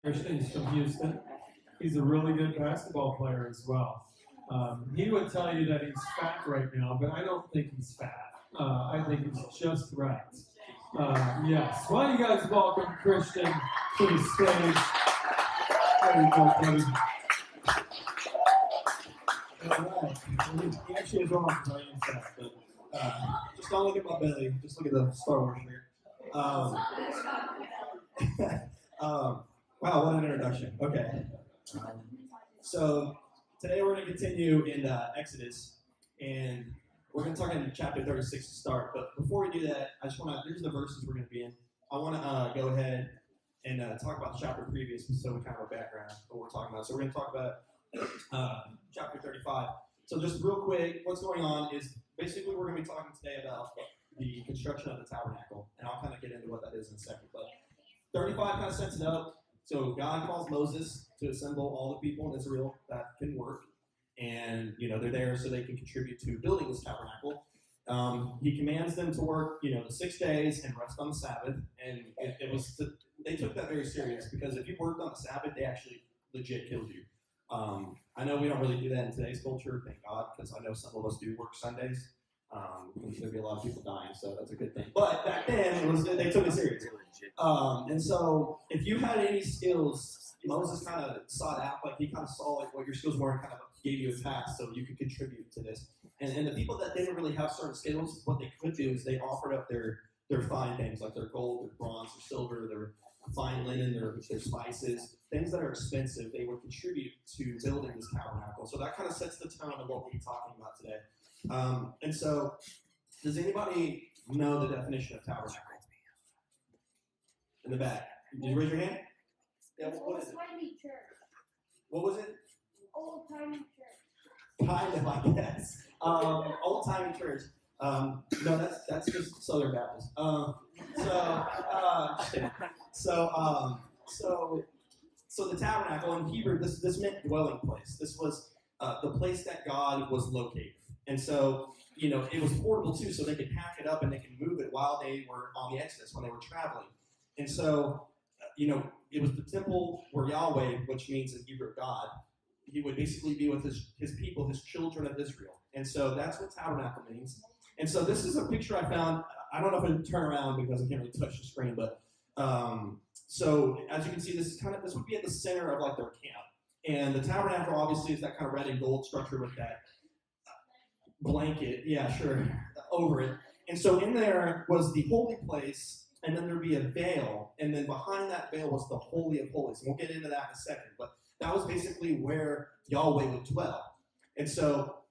Christian. He's from Houston. He's a really good basketball player as well. He would tell you that he's fat right now, but I don't think he's fat. I think he's just right. Yes. Why don't you guys welcome Christian to the stage? There you go, buddy. All right. He actually is wrong for my fat, but just don't look at my belly. Just look at the Star Wars shirt. Wow, what an introduction. Okay. So today we're going to continue in Exodus, and we're going to talk in chapter 36 to start. But before we do that, I just want to, here's the verses we're going to be in. I want to go ahead and talk about the chapter previous, so we kind of have a background of what we're talking about. So we're going to talk about chapter 35. So just real quick, what's going on is basically we're going to be talking today about the construction of the tabernacle, and I'll kind of get into what that is in a second. But 35 kind of sets it up. So God calls Moses to assemble all the people in Israel that can work, and they're there so they can contribute to building this tabernacle. He commands them to work, the 6 days and rest on the Sabbath, and they took that very serious because if you worked on the Sabbath, they actually legit killed you. I know we don't really do that in today's culture, thank God, because I know some of us do work Sundays. There'd be a lot of people dying, so that's a good thing. But back then, they took it serious. And so, if you had any skills, Moses kind of sought out, he kind of saw what your skills were and kind of gave you a task so you could contribute to this. And the people that didn't really have certain skills, what they could do is they offered up their fine things, like their gold, their bronze, their silver, their fine linen, their spices, things that are expensive, they would contribute to building this tabernacle. So that kind of sets the tone of what we'll be talking about today. And so, does anybody know the definition of tabernacle? In the back. Did you raise your hand? Yeah, what is it? Old-timey church. What was it? Old-timey church. Kind of, I guess. Old-timey church. No, that's just Southern Baptist. So the tabernacle in Hebrew, this meant dwelling place. This was the place that God was located. And so, it was portable too, so they could pack it up and they could move it while they were on the Exodus, when they were traveling. And so, it was the temple where Yahweh, which means in Hebrew God, he would basically be with his people, his children of Israel. And so that's what tabernacle means. And so this is a picture I found. I don't know if I can turn around because I can't really touch the screen, but so as you can see, this would be at the center of their camp. And the tabernacle obviously is that kind of red and gold structure with that blanket, over it. And so in there was the holy place, and then there'd be a veil, and then behind that veil was the Holy of Holies. And we'll get into that in a second, but that was basically where Yahweh would dwell. And so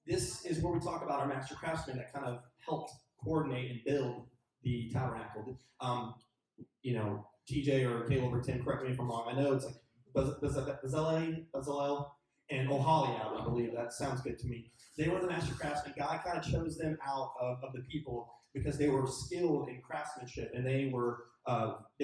this is where we talk about our master craftsmen that kind of helped coordinate and build the tabernacle. TJ or Caleb or Tim, correct me if I'm wrong. I know it's Bezalel and Oholiab, I believe. That sounds good to me. They were the master craftsmen. God kind of chose them out of the people because they were skilled in craftsmanship, and they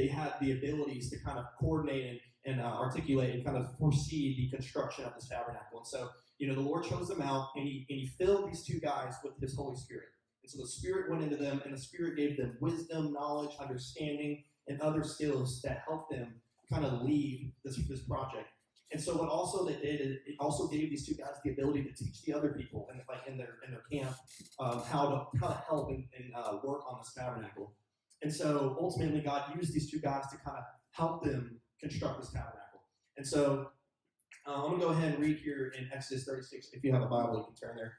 had the abilities to kind of coordinate and articulate and kind of foresee the construction of this tabernacle. And so, the Lord chose them out, and he filled these two guys with his Holy Spirit. And so the Spirit went into them, and the Spirit gave them wisdom, knowledge, understanding, and other skills that helped them kind of lead this project. And so what also they did is it also gave these two guys the ability to teach the other people in their camp how to help and work on this tabernacle. And so ultimately God used these two guys to kind of help them construct this tabernacle. And so I'm going to go ahead and read here in Exodus 36. If you have a Bible, you can turn there.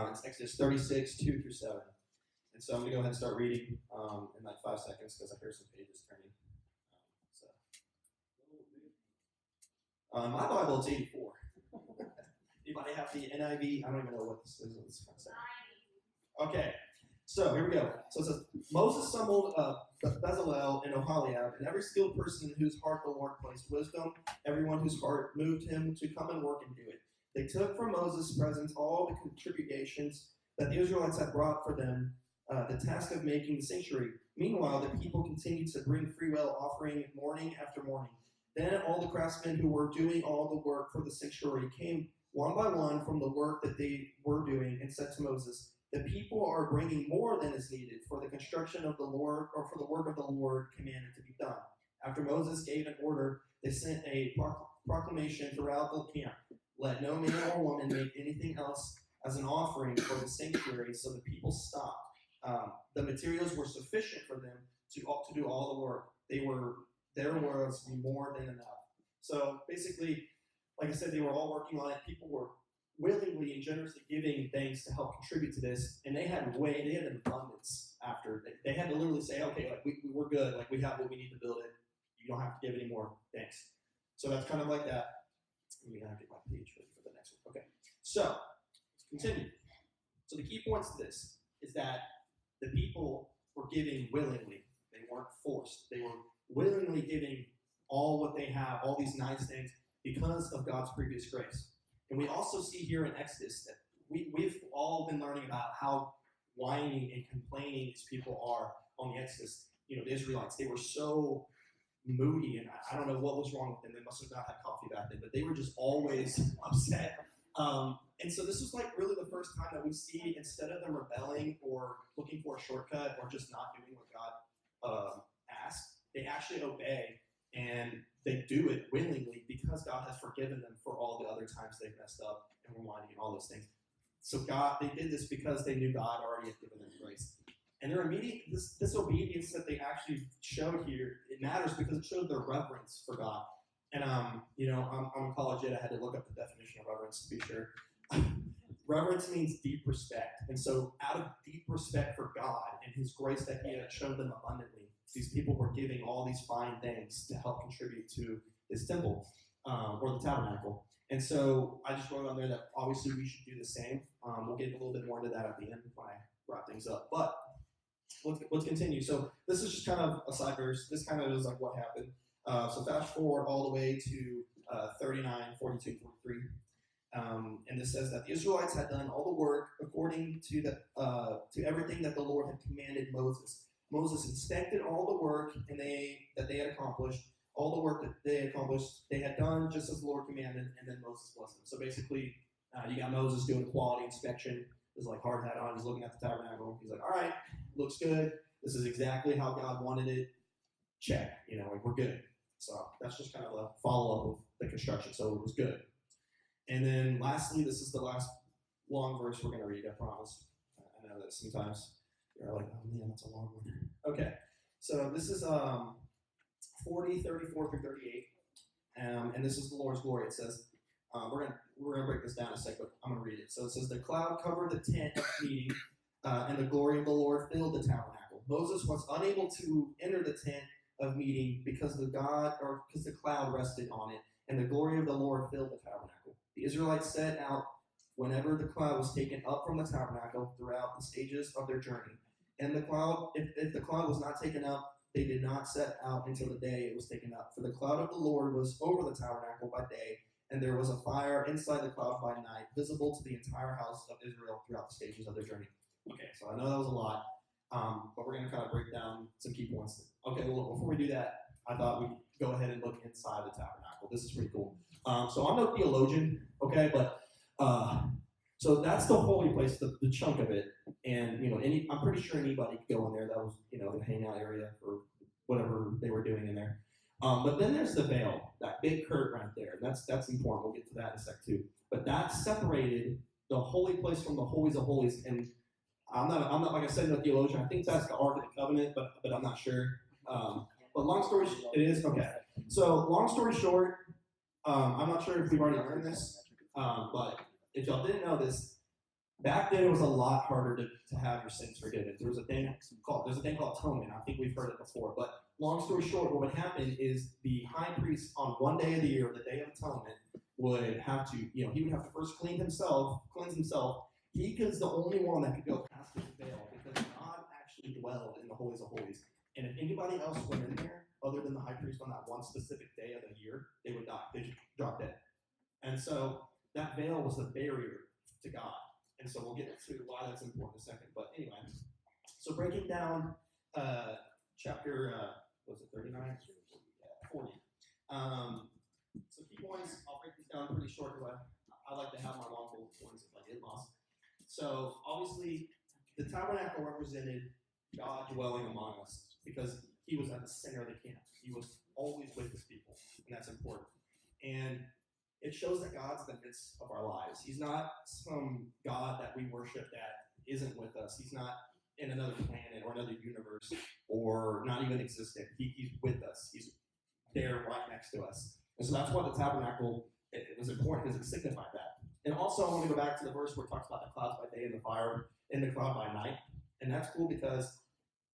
It's Exodus 36, 2 through 7. And so I'm going to go ahead and start reading in 5 seconds because I hear some pages turning. My Bible is 84. Anybody have the NIV? I don't even know what this is. Okay, so here we go. So it says, Moses summoned Bezalel and Oholiab, and every skilled person in whose heart the Lord placed wisdom, everyone whose heart moved him to come and work and do it. They took from Moses' presence all the contributions that the Israelites had brought for them, the task of making the sanctuary. Meanwhile, the people continued to bring freewill offering morning after morning. Then all the craftsmen who were doing all the work for the sanctuary came one by one from the work that they were doing and said to Moses, the people are bringing more than is needed for the construction of the Lord, or for the work of the Lord commanded to be done. After Moses gave an order, they sent a proclamation throughout the camp. Let no man or woman make anything else as an offering for the sanctuary, so the people stopped. The materials were sufficient for them to do all the work. There was more than enough. So basically, like I said, they were all working on it. People were willingly and generously giving things to help contribute to this, and they had an abundance after. They had to literally say, okay, like we're good, like we have what we need to build it. You don't have to give any more. Thanks. So that's kind of like that. Let me get my page ready for the next one. Okay. So let's continue. So the key points to this is that the people were giving willingly. They weren't forced. They were willingly giving all what they have, all these nice things, because of God's previous grace. And we also see here in Exodus that we've all been learning about how whining and complaining these people are on the Exodus. You know, the Israelites, they were so moody, and I don't know what was wrong with them. They must have not had coffee back then, but they were just always upset. And so this was like really the first time that we see, instead of them rebelling or looking for a shortcut or just not doing what God asked, they actually obey, and they do it willingly because God has forgiven them for all the other times they've messed up and were whining and all those things. So they did this because they knew God already had given them grace. And their immediate, this obedience that they actually showed here, it matters because it showed their reverence for God. And, I'm a college kid. I had to look up the definition of reverence to be sure. Reverence means deep respect. And so out of deep respect for God and his grace that he had shown them abundantly, these people were giving all these fine things to help contribute to his temple or the tabernacle. And so I just wrote on there that obviously we should do the same. We'll get a little bit more into that at the end when I wrap things up. But let's continue. So this is just kind of a side verse. This kind of is like what happened. So fast forward all the way to 39, 42, 43. And this says that the Israelites had done all the work according to everything that the Lord had commanded Moses. Moses inspected all the work that they had accomplished, all the work that they had accomplished, they had done just as the Lord commanded, and then Moses blessed them. So basically, you got Moses doing a quality inspection. There's like hard hat on. He's looking at the tabernacle. He's like, all right, looks good. This is exactly how God wanted it. Check. Like we're good. So that's just kind of a follow-up of the construction. So it was good. And then lastly, this is the last long verse we're going to read, I promise. I know that sometimes you're like, oh man, that's a long one. Okay. So this is 40, 34 through 38. And this is the Lord's glory. It says, we're gonna break this down in a sec, but I'm going to read it. So it says, the cloud covered the tent of meeting, and the glory of the Lord filled the tabernacle. Moses was unable to enter the tent of meeting because the cloud rested on it, and the glory of the Lord filled the tabernacle. The Israelites set out whenever the cloud was taken up from the tabernacle throughout the stages of their journey. And the cloud, if the cloud was not taken up, they did not set out until the day it was taken up. For the cloud of the Lord was over the tabernacle by day, and there was a fire inside the cloud by night, visible to the entire house of Israel throughout the stages of their journey. Okay, so I know that was a lot, but we're going to kind of break down some key points. Okay, well, before we do that, I thought we'd go ahead and look inside the tabernacle. This is pretty cool. So I'm no theologian, okay, but so that's the holy place, the chunk of it. And, I'm pretty sure anybody could go in there. That was, the hangout area for whatever they were doing in there. But then there's the veil, that big curtain right there. And that's important. We'll get to that in a sec too. But that separated the holy place from the holies of holies. And I'm not like I said, no theologian. I think that's the Ark of the Covenant, but I'm not sure. But long story short, it is okay. So long story short, I'm not sure if we've already learned this, but if y'all didn't know this, back then it was a lot harder to have your sins forgiven. There's a thing called atonement. I think we've heard it before. But long story short, what would happen is the high priest on one day of the year, the Day of Atonement, would have to, he would have to first cleanse himself. He was the only one that could go past this veil because God actually dwelled in the holies of holies. And if anybody else went in there, other than the high priest on that one specific day of the year, they would die. They just drop dead. And so that veil was the barrier to God. And so we'll get to why that's important in a second. But anyway, so breaking down chapter, was it 39? 40. So key points, I'll break this down pretty short because I like to have my long bullet points if I get lost. So obviously, the tabernacle represented God dwelling among us because he was at the center of the camp. He was always with his people, and that's important. And it shows that God's in the midst of our lives. He's not some God that we worship that isn't with us. He's not in another planet or another universe or not even existent. He's with us. He's there right next to us. And so that's why the tabernacle, it was important because it signified that. And also, I want to go back to the verse where it talks about the clouds by day and the fire and the cloud by night. And that's cool because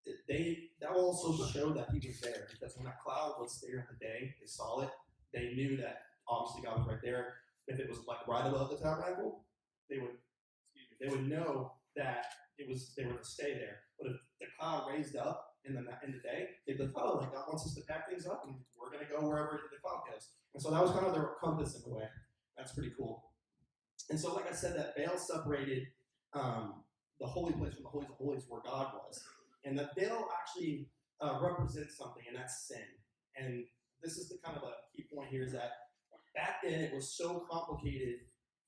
that will also show that he was there. Because when that cloud was there in the day, they saw it. They knew that obviously God was right there. If it was like right above the tabernacle, they would know that they were to stay there. But if the cloud raised up in the day, they'd be like, oh, like God wants us to pack things up, and we're going to go wherever the cloud goes. And so that was kind of their compass in a way. That's pretty cool. And so, like I said, that veil separated the holy place from the holies of holies where God was. And the veil actually represents something, and that's sin. And this is the kind of a key point here is that back then it was so complicated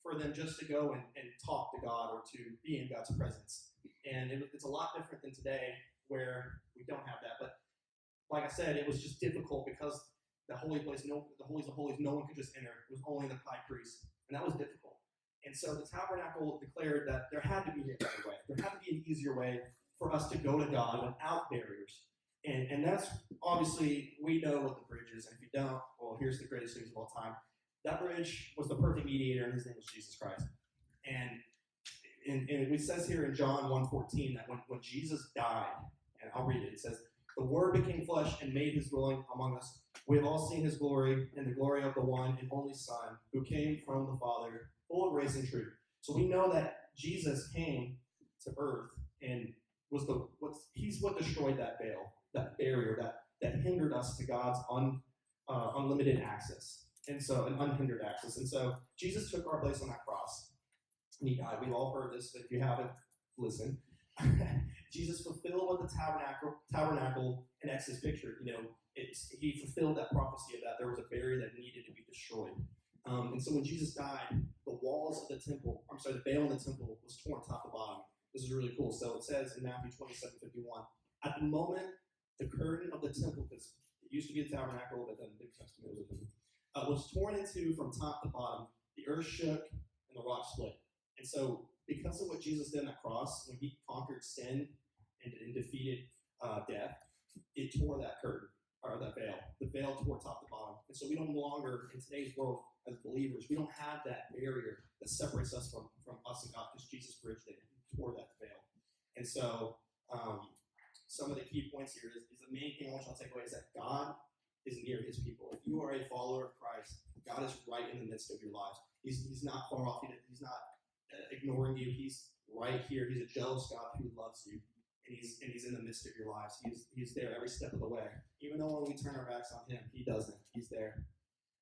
for them just to go and talk to God or to be in God's presence. And it's a lot different than today where we don't have that. But like I said, it was just difficult because the holy place, the holies of holies, no one could just enter. It was only the high priest. And that was difficult. And so the tabernacle declared that there had to be a better way. There had to be an easier way for us to go to God without barriers. And that's obviously, we know what the bridge is. And if you don't, well, here's the greatest news of all time. That bridge was the perfect mediator, and his name was Jesus Christ. And it says here in John 1:14 that when Jesus died, and I'll read it, it says, the Word became flesh and made his dwelling among us. We have all seen his glory and the glory of the one and only Son who came from the Father, full of grace and truth. So we know that Jesus came to earth and he's what destroyed that veil, that barrier that hindered us to God's unlimited access. And so, an unhindered access. And so, Jesus took our place on that cross. And he died. We've all heard this, but if you haven't, listen. Jesus fulfilled what the tabernacle in Exodus pictured. He fulfilled that prophecy of that there was a barrier that needed to be destroyed. And so when Jesus died, the veil in the temple was torn top to bottom. This is really cool. So it says in Matthew 27:51, at the moment, the curtain of the temple, because it used to be a tabernacle, but then the New Testament was torn into from top to bottom. The earth shook and the rock split. And so because of what Jesus did on that cross, when he conquered sin and defeated death, it tore that curtain, or that veil. The veil tore top to bottom. And so we no longer, in today's world, as believers, we don't have that barrier that separates us from us and God, because Jesus bridged it. He tore that veil. And so some of the key points here is the main thing I want you to take away is that God is near his people. If you are a follower of Christ, God is right in the midst of your lives. He's not far off. He's not ignoring you. He's right here. He's a jealous God who loves you, and he's in the midst of your lives. He's there every step of the way. Even though when we turn our backs on him, he doesn't. He's there.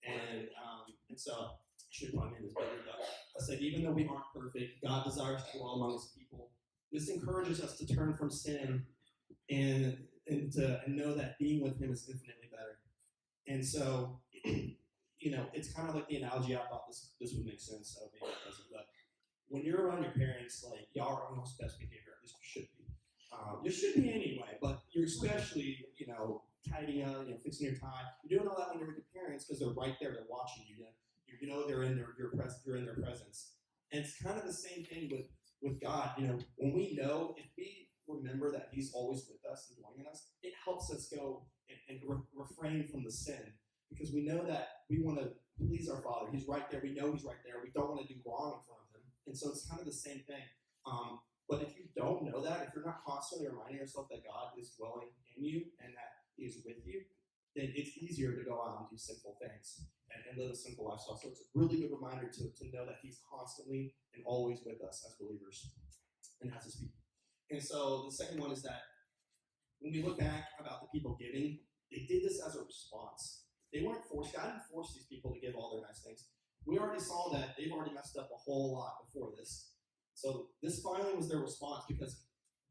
And so I should probably name this better, but I said, even though we aren't perfect, God desires to dwell among his people. This encourages us to turn from sin and know that being with him is infinitely better. And so, it's kind of like the analogy. I thought this would make sense, so maybe it doesn't. But when you're around your parents, like, y'all are on most best behavior, at least you should be. You should be anyway, but you're especially, tidying up, fixing your tie. You're doing all that when you're with your parents because they're right there, they're watching you. They're in you're in their presence. And it's kind of the same thing with God. When we know, if we remember that he's always with us and dwelling in us, it helps us go and refrain from the sin, because we know that we want to please our Father. He's right there. We know he's right there. We don't want to do wrong in front of him. And so it's kind of the same thing. But if you don't know that, if you're not constantly reminding yourself that God is dwelling in you and that he is with you, then it's easier to go out and do simple things and live a simple lifestyle. So it's a really good reminder to know that he's constantly and always with us as believers and as his people. And so the second one is that when we look back about the people giving, they did this as a response. They weren't forced. God didn't force these people to give all their nice things. We already saw that they've already messed up a whole lot before this. So this finally was their response, because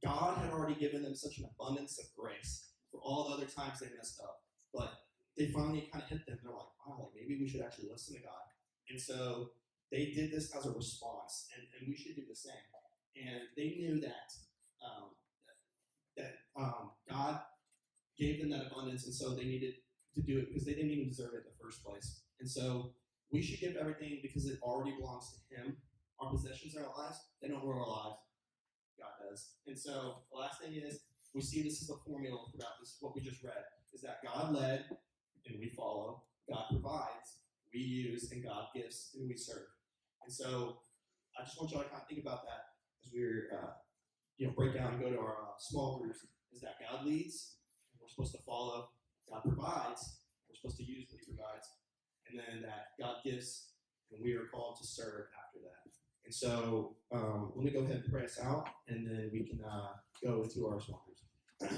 God had already given them such an abundance of grace for all the other times they messed up. But they finally kind of hit them. They're like, wow, maybe we should actually listen to God. And so they did this as a response, and we should do the same. And they knew that God gave them that abundance, and so they needed to do it because they didn't even deserve it in the first place. And so we should give everything because it already belongs to Him. Our possessions in our lives, they don't rule our lives. God does. And so the last thing is, we see this as a formula throughout this, what we just read, is that God led and we follow, God provides, we use, and God gives and we serve. And so I just want y'all to kind of think about that as we're, break down and go to our small groups, is that God leads, and we're supposed to follow, God provides, we're supposed to use what He provides, and then that God gives, and we are called to serve after that. And so let me go ahead and pray us out, and then we can go into our small groups.